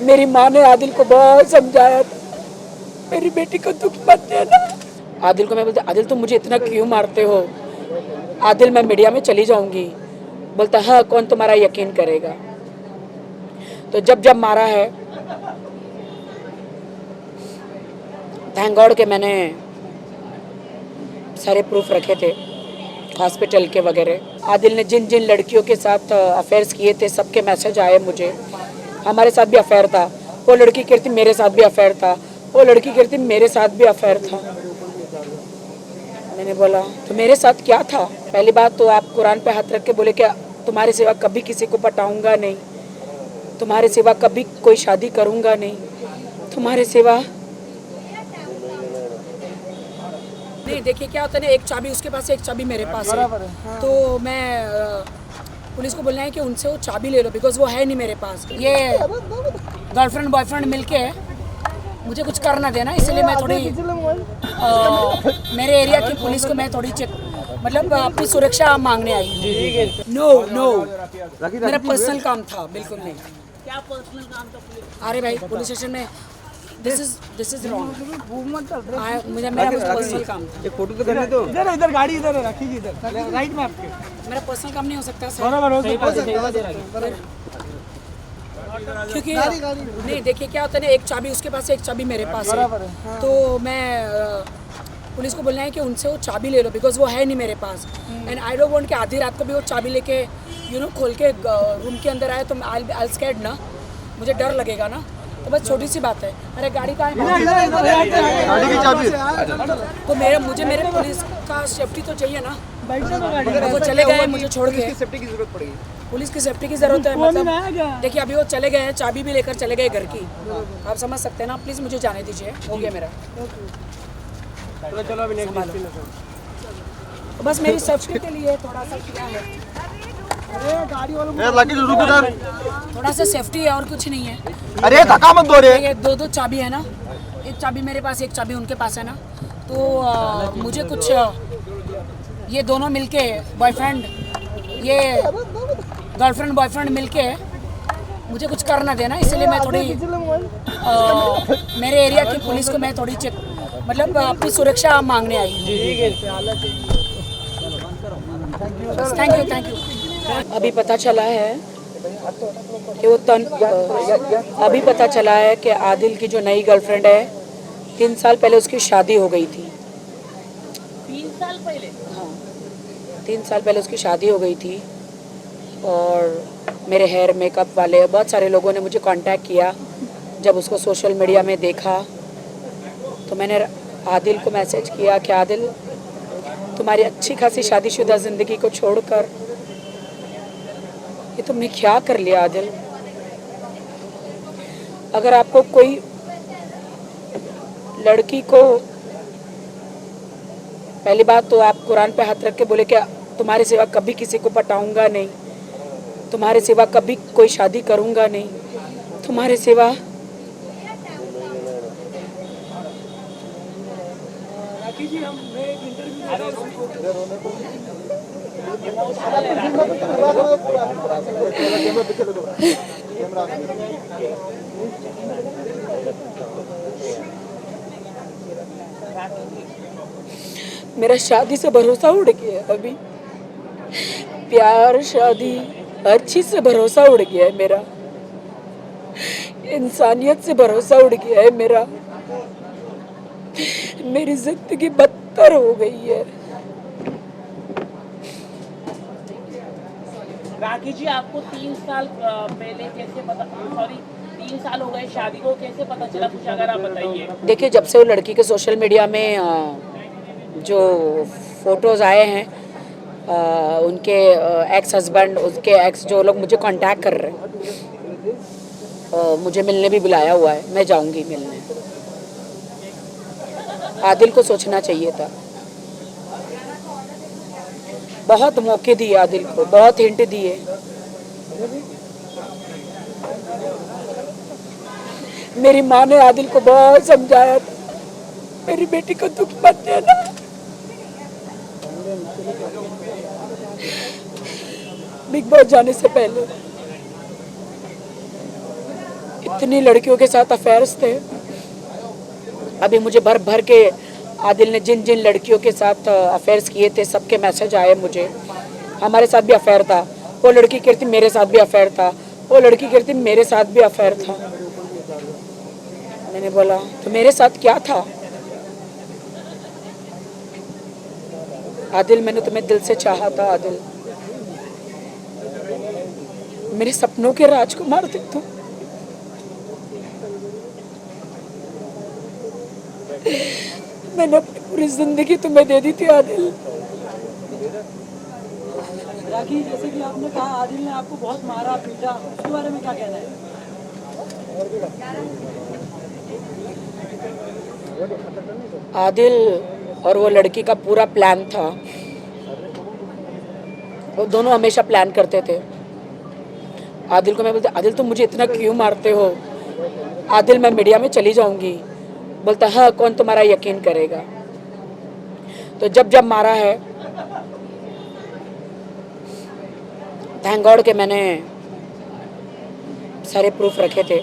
मेरी माँ ने आदिल को बहुत समझाया था, मेरी बेटी को दुख मत देना। आदिल को मैं बोलती, आदिल तुम मुझे इतना क्यों मारते हो? आदिल मैं मीडिया में चली जाऊंगी। बोलता हाँ, कौन तुम्हारा यकीन करेगा? तो जब जब मारा है, थैंक गॉड के मैंने सारे प्रूफ रखे थे हॉस्पिटल के वगैरह। आदिल ने जिन जिन लड़कियों के साथ अफेयर्स किए थे सबके मैसेज आए मुझे। हमारे साथ भी अफेयर था। वो लड़की कहती मेरे साथ भी अफेयर था, वो लड़की कहती मेरे साथ भी अफेयर था। मैंने बोला तो मेरे साथ क्या था? पहली बात तो आप कुरान पे हाथ रख के बोले कि तुम्हारे सिवा कभी किसी को पटाऊंगा नहीं, तुम्हारे सिवा कभी कोई शादी करूंगा नहीं, तुम्हारे सिवा नहीं। देखिए क्या होता है ना, एक चाबी उसके पास है, एक चाबी मेरे पास है। हाँ। तो मैं पुलिस को बोलना है कि उनसे वो चाबी ले लो, बिकॉज वो है नहीं मेरे पास। ये गर्लफ्रेंड बॉयफ्रेंड मिलके मुझे कुछ कर ना देना, इसलिए मैं थोड़ी मेरे एरिया की पुलिस को मैं थोड़ी चेक मतलब अपनी सुरक्षा मांगने आई। नो नो, मेरा पर्सनल काम था। बिल्कुल नहीं। क्या पर्सनल काम था पुलिस? अरे भाई पुलिस स्टेशन में दिस इज रॉन्ग। मुझे मेरा कुछ पर्सनल काम था। एक फोटो तो करने दो। इधर इधर गाड़ी इधर है, रखिए इधर राइट में आपके। मेरा पर्सनल काम नहीं हो सकता सर, बराबर हो सकता। क्योंकि नहीं। देखिए क्या होता है ना, एक चाबी उसके पास है, एक चाबी मेरे पास है। हाँ। तो मैं पुलिस को बोलना है कि उनसे वो चाबी ले लो, बिकॉज वो है नहीं मेरे पास। एंड आई डोंट वांट कि आधी रात को भी वो चाबी लेके खोल के रूम के अंदर आए तो आई स्कैर्ड ना, मुझे डर लगेगा ना। तो बस छोटी सी बात है। अरे गाड़ी का गाड़ी की चाबी तो मेरे पुलिस का सेफ्टी तो चाहिए ना। वो चले गए मुझे छोड़ के। सेफ्टी की जरूरत पड़ेगी। पुलिस की सेफ्टी की जरूरत है, मतलब देखिए अभी वो चले गए हैं, चाबी भी लेकर चले गए घर की। आप समझ सकते हैं ना। प्लीज़ मुझे जाने दीजिए, हो गया मेरा। चलो अभी तो बस मेरी सेफ्टी के लिए थोड़ा सा क्या है, थोड़ा सा सेफ्टी है और कुछ नहीं है। अरे धक्का मत दो रे। ये दो चाबी है ना, एक चाबी मेरे पास, एक चाबी उनके पास है ना। तो मुझे कुछ ये दोनों मिलके ये गर्लफ्रेंड बॉयफ्रेंड मिलके मुझे कुछ कर ना देना, इसलिए मैं थोड़ी मेरे एरिया की पुलिस को मैं थोड़ी चेक मतलब अपनी सुरक्षा मांगने आई। Thank you. अभी पता चला है कि अभी पता चला है कि आदिल की जो नई गर्लफ्रेंड है, 3 साल पहले उसकी शादी हो गई थी। 3 साल पहले? हाँ, 3 साल पहले उसकी शादी हो गई थी। और मेरे हेयर मेकअप वाले बहुत सारे लोगों ने मुझे कांटेक्ट किया। जब उसको सोशल मीडिया में देखा तो मैंने आदिल को मैसेज किया कि आदिल तुम्हारी अच्छी खासी शादीशुदा ज़िंदगी को छोड़कर ये तुमने क्या कर लिया आदिल? अगर आपको कोई लड़की को, पहली बात तो आप कुरान पे हाथ रख के बोले कि तुम्हारे सिवा कभी किसी को पटाऊंगा नहीं, तुम्हारे सिवा कभी कोई शादी करूंगा नहीं, तुम्हारे सिवा मेरा शादी से भरोसा उड़ गया। अभी प्यार शादी हर चीज से भरोसा उड़ गया है मेरा, इंसानियत से भरोसा उड़ गया है मेरा। मेरी जिंदगी बदतर हो गई है। राखी जी, आपको 3 साल पहले कैसे पता, सॉरी 3 साल हो गए शादी को, कैसे पता चला? कुछ अगर आप बताइए। देखिए जब से वो लड़की के सोशल मीडिया में जो फोटोज़ आए हैं, उनके एक्स हस्बैंड, उसके एक्स जो लोग मुझे कांटेक्ट कर रहे हैं, मुझे मिलने भी बुलाया हुआ है, मैं जाऊंगी मिलने। आदिल को सोचना चाहिए था। बहुत मौके दिए आदिल को, बहुत हिंट दिए। मेरी माँ ने आदिल को बहुत समझाया था, मेरी बेटी को दुख मत देना। बिग बॉस जाने से पहले कितनी लड़कियों के साथ अफेयर्स थे। अभी मुझे भर भर के आदिल ने जिन जिन लड़कियों के साथ अफेयर्स किए थे सबके मैसेज आए मुझे। हमारे साथ भी अफेयर था, वो लड़की कहती मेरे साथ भी अफेयर था, वो लड़की कहती मेरे साथ भी अफेयर था। मैंने बोला तो मेरे साथ क्या था? आदिल मैंने तुम्हें दिल से चाहा था। आदिल मेरे सपनों के राजकुमार थे तुम। मैंने अपनी पूरी जिंदगी तुम्हें दे दी थी आदिल। राखी, जैसे कि आपने कहा आदिल ने आपको बहुत मारा पीटा, उसके बारे में क्या कहना है? आदिल और वो लड़की का पूरा प्लान था। वो दोनों हमेशा प्लान करते थे। आदिल को मैं बोलता आदिल तुम मुझे इतना क्यों मारते हो? आदिल मैं मीडिया में चली जाऊंगी। बोलता हाँ कौन तुम्हारा यकीन करेगा? तो जब जब मारा है, थैंक गॉड के मैंने सारे प्रूफ रखे थे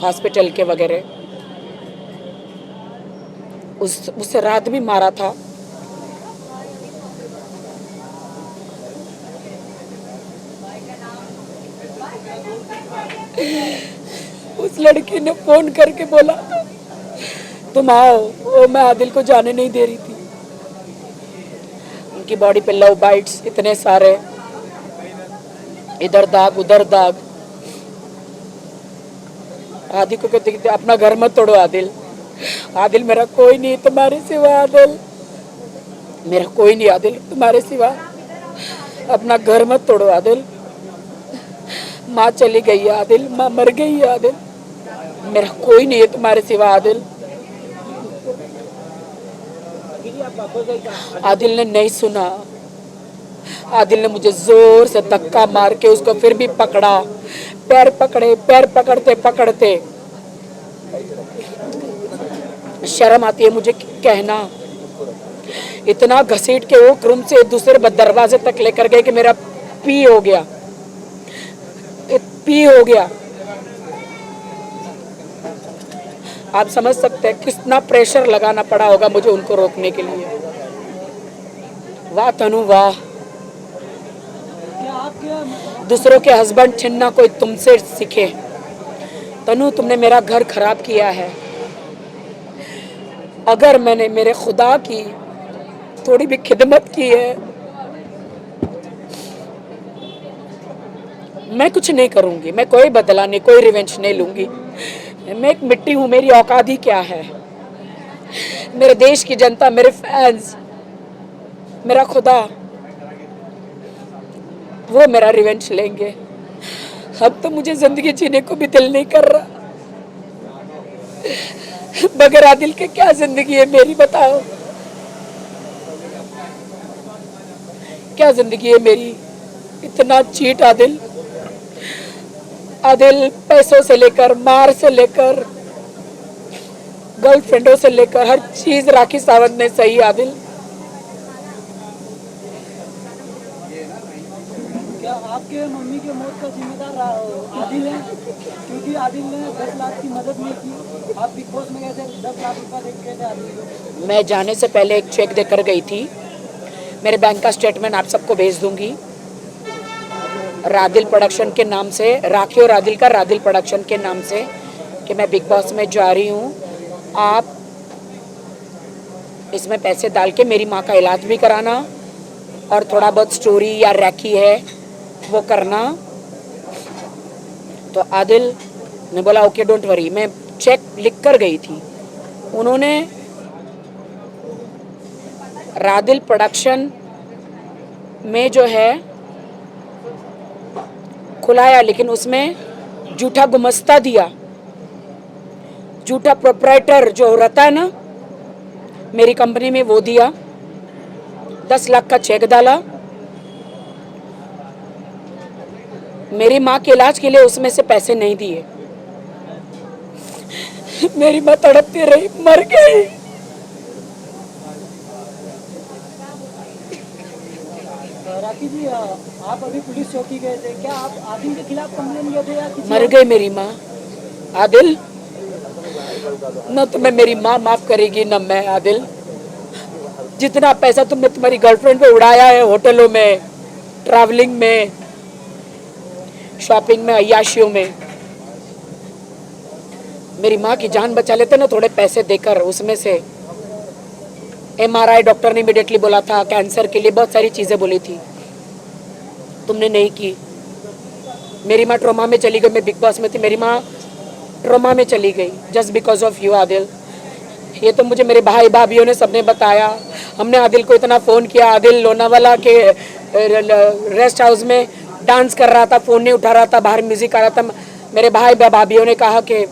हॉस्पिटल के वगैरह। उससे रात भी मारा था। उस लड़की ने फोन करके बोला तुम आओ। वो मैं आदिल को जाने नहीं दे रही थी। उनकी बॉडी पे लव बाइट्स इतने सारे, इधर दाग उधर दाग। आदिल को कहते अपना घर मत तोड़ो आदिल। आदिल मेरा कोई नहीं तुम्हारे सिवा। आदिल मेरा कोई नहीं आदिल तुम्हारे सिवा। अपना घर मत तोड़ो आदिल। माँ चली गई है आदिल, माँ मर गई है आदिल। मेरा कोई नहीं है तुम्हारे सिवा आदिल। आदिल ने नहीं सुना। आदिल ने मुझे जोर से धक्का मार के उसको फिर भी पकड़ा। पैर पकड़े, पैर पकड़ते पकड़ते शर्म आती है मुझे कहना। इतना घसीट के वो रूम से दूसरे दरवाजे तक लेकर गए कि मेरा पी हो गया, पी हो गया। आप समझ सकते हैं कितना प्रेशर लगाना पड़ा होगा मुझे उनको रोकने के लिए। वाह तनु वाह। दूसरों के हस्बैंड छीनना कोई तुमसे सीखे। तनु तुमने मेरा घर खराब किया है। अगर मैंने मेरे खुदा की थोड़ी भी खिदमत की है, मैं कुछ नहीं करूंगी। मैं कोई बदला नहीं, कोई रिवेंज नहीं लूंगी। मैं एक मिट्टी हूं, मेरी औकात ही क्या है। मेरे देश की जनता, मेरे फैंस, मेरा खुदा, वो मेरा रिवेंज लेंगे। अब तो मुझे जिंदगी जीने को भी दिल नहीं कर रहा। बगैर आदिल के क्या जिंदगी है मेरी, बताओ क्या जिंदगी है मेरी। इतना चीट आदिल। आदिल पैसों से लेकर, मार से लेकर, गर्लफ्रेंडों से लेकर हर चीज राखी सावंत ने सही। आदिल क्या आपके मम्मी के मौत का जिम्मेदार आदिल है? क्योंकि आदिल ने 10 लाख की मदद नहीं की। आप बिग बॉस में गए थे, 10 लाख रुपया दे के गए थे आदिल को। मैं जाने से पहले एक चेक देकर गई थी। मेरे बैंक का स्टेटमेंट आप सबको भेज दूंगी। रादिल प्रोडक्शन के नाम से, राखी और आदिल का रादिल प्रोडक्शन के नाम से, कि मैं बिग बॉस में जा रही हूँ। आप इसमें पैसे डाल के मेरी माँ का इलाज भी कराना और थोड़ा बहुत स्टोरी या रैकी है वो करना। तो आदिल ने बोला ओके डोंट वरी। मैं चेक लिख कर गई थी। उन्होंने रादिल प्रोडक्शन में जो है खुलाया, लेकिन उसमें झूठा गुमस्ता दिया। झूठा प्रोप्राइटर जो रहता है ना मेरी कंपनी में, वो दिया। 10 लाख का चेक डाला। मेरी माँ के इलाज के लिए उसमें से पैसे नहीं दिए। मेरी माँ तड़पती रही, मर गई। राखी जी, आप अभी पुलिस चौकी गए थे, क्या आप आदिल के खिलाफ कंप्लेन किए थे या किसी मर गई मेरी माँ। आदिल, न तुम्हें मेरी माँ माफ करेगी न मैं। आदिल, जितना पैसा तुमने तुम्हारी गर्लफ्रेंड पे उड़ाया है, होटलों में, ट्रैवलिंग में, शॉपिंग में, अय्याशियों में, मेरी माँ की जान बचा लेते ना थोड़े पैसे देकर। उसमें से MRI डॉक्टर ने इमीडिएटली बोला था, कैंसर के लिए बहुत सारी चीज़ें बोली थी, तुमने नहीं की। मेरी माँ ट्रोमा में चली गई, मैं बिग बॉस में थी, मेरी माँ ट्रोमा में चली गई just because of you Adil. ये तो मुझे मेरे भाई भाभीयों ने सबने बताया। हमने आदिल को इतना फ़ोन किया, आदिल लोनावाला के रेस्ट हाउस में डांस कर रहा था, फ़ोन नहीं उठा रहा था, बाहर म्यूज़िक आ रहा था। मेरे भाई भाभीयों ने कहा कि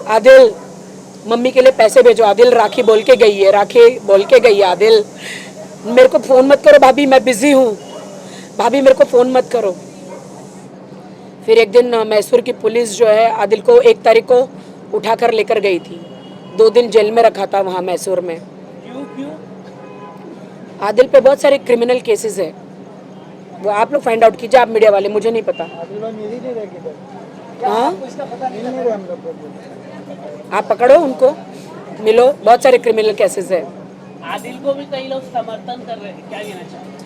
आदिल मम्मी के लिए पैसे भेजो। आदिल राखी बोल के गई है, राखी बोल के गई है। आदिल मेरे को फ़ोन मत करो भाभी, मैं बिज़ी हूँ, भाभी मेरे को फ़ोन मत करो। फिर एक दिन मैसूर की पुलिस जो है आदिल को 1 तारीख को उठाकर लेकर गई थी, 2 दिन जेल में रखा था वहाँ मैसूर में। क्यों? आदिल पे बहुत सारे क्रिमिनल केसेस है, वो आप लोग फाइंड आउट कीजिए, आप मीडिया वाले, मुझे नहीं पता। हाँ, आप पकड़ो उनको, मिलो, बहुत सारे क्रिमिनल केसेस है। आदिल को भी कई लोग समर्थन कर रहे हैं, क्या कहना चाहते हैं?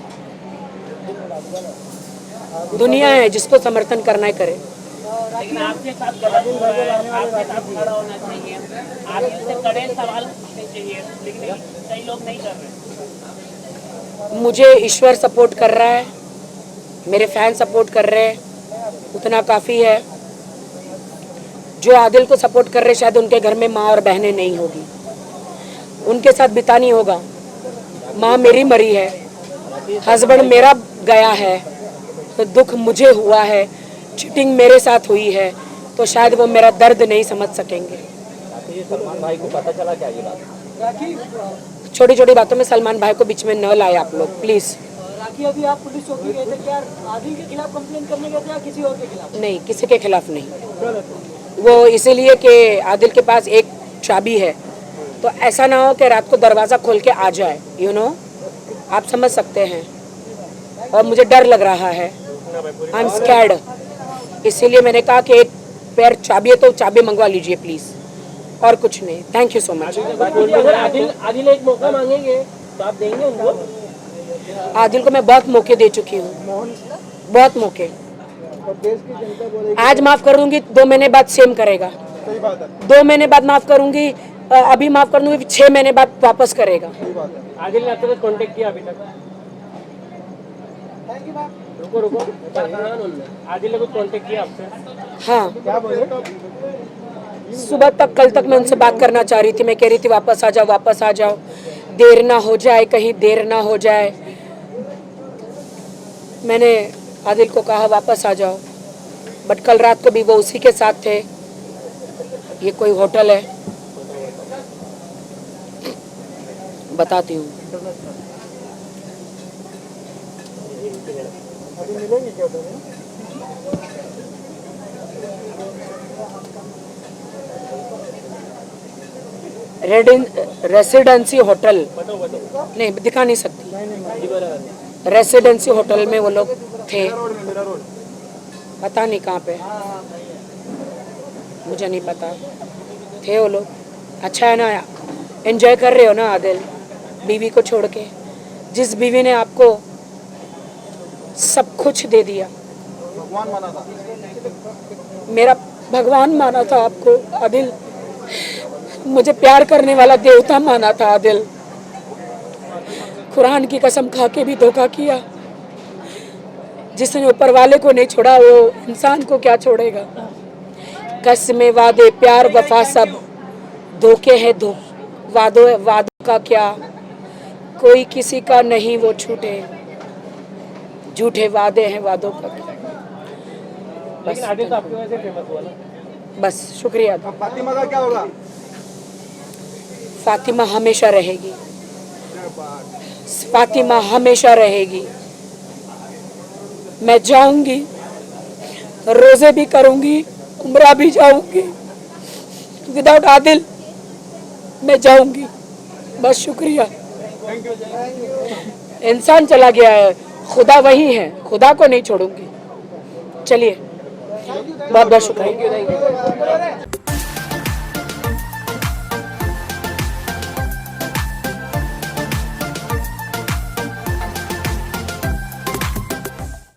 दुनिया है, जिसको समर्थन करना है करे। लेकिन आपके साथ गलत हो रहा है, आपके साथ खड़ा होना चाहिए, आदिल से कड़े सवाल पूछने चाहिए, लेकिन कई लोग नहीं कर रहे। मुझे ईश्वर सपोर्ट कर रहा है, मेरे फैन सपोर्ट कर रहे हैं, उतना काफ़ी है। जो आदिल को सपोर्ट कर रहे शायद उनके घर में माँ और बहनें नहीं होगी, उनके साथ बिता नहीं होगा। माँ मेरी मरी है, हस्बैंड मेरा गया है, तो दुख मुझे हुआ है, चीटिंग मेरे साथ हुई है, तो शायद वो मेरा दर्द नहीं समझ सकेंगे। सलमान भाई को पता चला क्या ये बात? छोटी छोटी बातों में सलमान भाई को बीच में न लाए आप लोग प्लीज़। राखी, अभी आप पुलिस चौकी गए थे, क्या आदिल के खिलाफ कंप्लेंट करने गए थे या किसी और के खिलाफ? नहीं, किसी के खिलाफ नहीं। वो इसीलिए कि आदिल के पास एक चाबी है, तो ऐसा ना हो कि रात को दरवाज़ा खोल के आ जाए, यू नो, आप समझ सकते हैं। और मुझे डर लग रहा है, आई एम स्कैर्ड, इसीलिए मैंने कहा कि एक पैर चाबी है तो चाबी मंगवा लीजिए प्लीज़, और कुछ नहीं। Thank you so much. Adil एक मौका मांगेंगे तो आप देंगे उनको? आदिल को मैं बहुत मौके दे चुकी हूँ, बहुत मौके। आज माफ़ कर दूंगी, 2 महीने बाद सेम करेगा। 2 महीने बाद माफ़ करूंगी, अभी माफ़ कर दूंगी, 6 महीने बाद वापस करेगा। आदिल ने आपके साथ कांटेक्ट किया अभी तक? रुको आदिल ने कुछ कांटेक्ट किया आपसे? हाँ, सुबह तक, कल तक मैं उनसे बात करना चाह रही थी। मैं कह रही थी वापस आ जाओ, वापस आ जाओ, देर ना हो जाए, कहीं देर ना हो जाए। मैंने आदिल को कहा वापस आ जाओ, बट कल रात को भी वो उसी के साथ थे। ये कोई होटल है, बताती हूँ। रेसिडेंसी होटल, नहीं दिखा नहीं सकती। रेसिडेंसी होटल में वो लोग थे, पता नहीं कहाँ पे, मुझे नहीं पता, थे वो लोग। अच्छा है ना, एंजॉय कर रहे हो ना आदिल, बीवी को छोड़ के। जिस बीवी ने आपको सब कुछ दे दिया, भगवान माना था, मेरा भगवान माना था आपको आदिल, मुझे प्यार करने वाला देवता माना था आदिल। कुरान की कसम खा के भी धोखा किया। जिसने ऊपर वाले को नहीं छोड़ा वो इंसान को क्या छोड़ेगा। कसमें, वादे, प्यार, वफा सब धोखे हैं। वादों का क्या, कोई किसी का नहीं वो छूटे, झूठे वादे हैं वादों का क्या। बस आदिल तो आपकी वजह से फेमस हुआ ना? बस शुक्रिया। फातिमा का क्या होगा? फातिमा हमेशा रहेगी, फातिमा हमेशा रहेगी। मैं जाऊंगी, रोजे भी करूंगी, उम्रा भी जाऊंगी, विदाउट आदिल मैं जाऊंगी। बस शुक्रिया। इंसान चला गया है, खुदा वही है, खुदा को नहीं छोड़ूंगी। चलिए, बहुत बहुत शुक्रिया।